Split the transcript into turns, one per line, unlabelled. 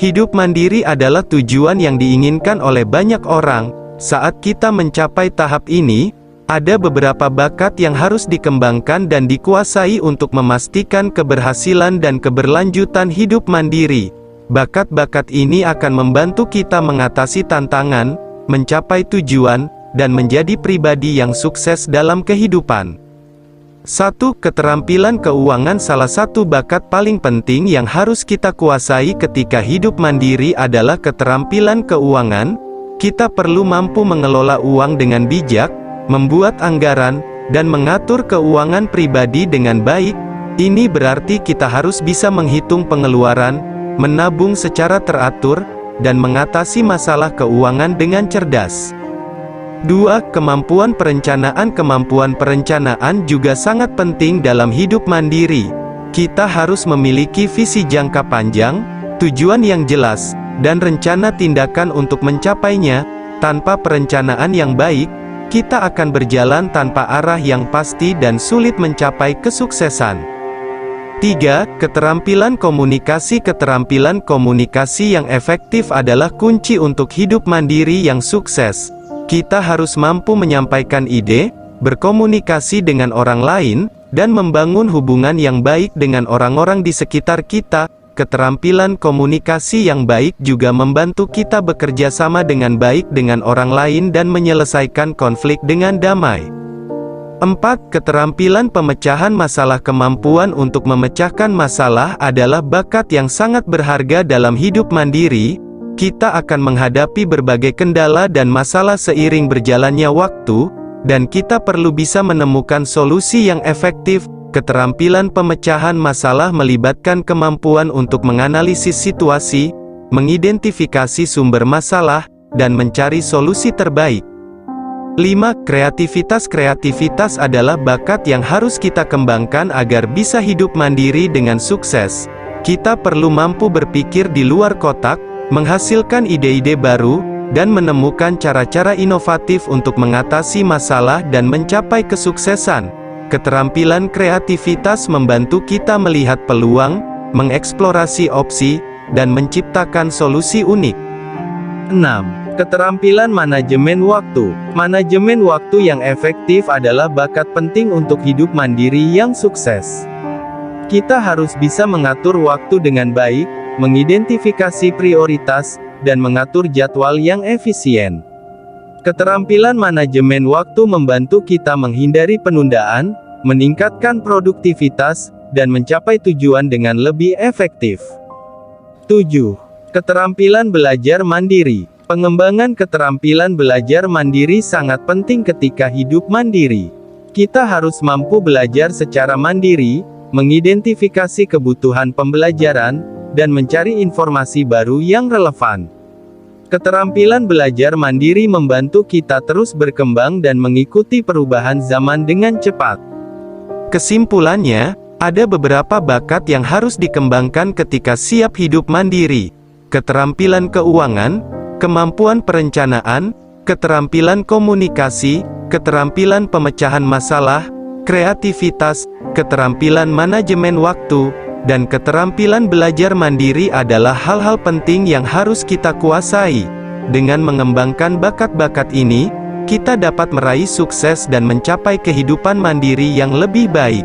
Hidup mandiri adalah tujuan yang diinginkan oleh banyak orang. Saat kita mencapai tahap ini, ada beberapa bakat yang harus dikembangkan dan dikuasai untuk memastikan keberhasilan dan keberlanjutan hidup mandiri. Bakat-bakat ini akan membantu kita mengatasi tantangan, mencapai tujuan, dan menjadi pribadi yang sukses dalam kehidupan. 1. Keterampilan keuangan. Salah satu bakat paling penting yang harus kita kuasai ketika hidup mandiri adalah keterampilan keuangan. Kita perlu mampu mengelola uang dengan bijak, membuat anggaran, dan mengatur keuangan pribadi dengan baik. Ini berarti kita harus bisa menghitung pengeluaran, menabung secara teratur, dan mengatasi masalah keuangan dengan cerdas. 2. Kemampuan perencanaan. Kemampuan perencanaan juga sangat penting dalam hidup mandiri. Kita harus memiliki visi jangka panjang, tujuan yang jelas, dan rencana tindakan untuk mencapainya. Tanpa perencanaan yang baik, kita akan berjalan tanpa arah yang pasti dan sulit mencapai kesuksesan. 3. Keterampilan komunikasi. Keterampilan komunikasi yang efektif adalah kunci untuk hidup mandiri yang sukses. Kita harus mampu menyampaikan ide, berkomunikasi dengan orang lain, dan membangun hubungan yang baik dengan orang-orang di sekitar kita. Keterampilan komunikasi yang baik juga membantu kita bekerja sama dengan baik dengan orang lain dan menyelesaikan konflik dengan damai. 4. Keterampilan pemecahan masalah. Kemampuan untuk memecahkan masalah adalah bakat yang sangat berharga dalam hidup mandiri. Kita akan menghadapi berbagai kendala dan masalah seiring berjalannya waktu, dan kita perlu bisa menemukan solusi yang efektif. Keterampilan pemecahan masalah melibatkan kemampuan untuk menganalisis situasi, mengidentifikasi sumber masalah, dan mencari solusi terbaik. 5. Kreativitas. Kreativitas adalah bakat yang harus kita kembangkan agar bisa hidup mandiri dengan sukses. Kita perlu mampu berpikir di luar kotak, menghasilkan ide-ide baru, dan menemukan cara-cara inovatif untuk mengatasi masalah dan mencapai kesuksesan. Keterampilan kreativitas membantu kita melihat peluang, mengeksplorasi opsi, dan menciptakan solusi unik. 6. Keterampilan manajemen waktu. Manajemen waktu yang efektif adalah bakat penting untuk hidup mandiri yang sukses. Kita harus bisa mengatur waktu dengan baik, mengidentifikasi prioritas, dan mengatur jadwal yang efisien. Keterampilan manajemen waktu membantu kita menghindari penundaan, meningkatkan produktivitas, dan mencapai tujuan dengan lebih efektif. 7. Keterampilan belajar mandiri. Pengembangan keterampilan belajar mandiri sangat penting ketika hidup mandiri. Kita harus mampu belajar secara mandiri, mengidentifikasi kebutuhan pembelajaran, dan mencari informasi baru yang relevan. Keterampilan belajar mandiri membantu kita terus berkembang dan mengikuti perubahan zaman dengan cepat. Kesimpulannya, ada beberapa bakat yang harus dikembangkan ketika siap hidup mandiri. Keterampilan keuangan, kemampuan perencanaan, keterampilan komunikasi, keterampilan pemecahan masalah, kreativitas, keterampilan manajemen waktu, dan keterampilan belajar mandiri adalah hal-hal penting yang harus kita kuasai. Dengan mengembangkan bakat-bakat ini, kita dapat meraih sukses dan mencapai kehidupan mandiri yang lebih baik.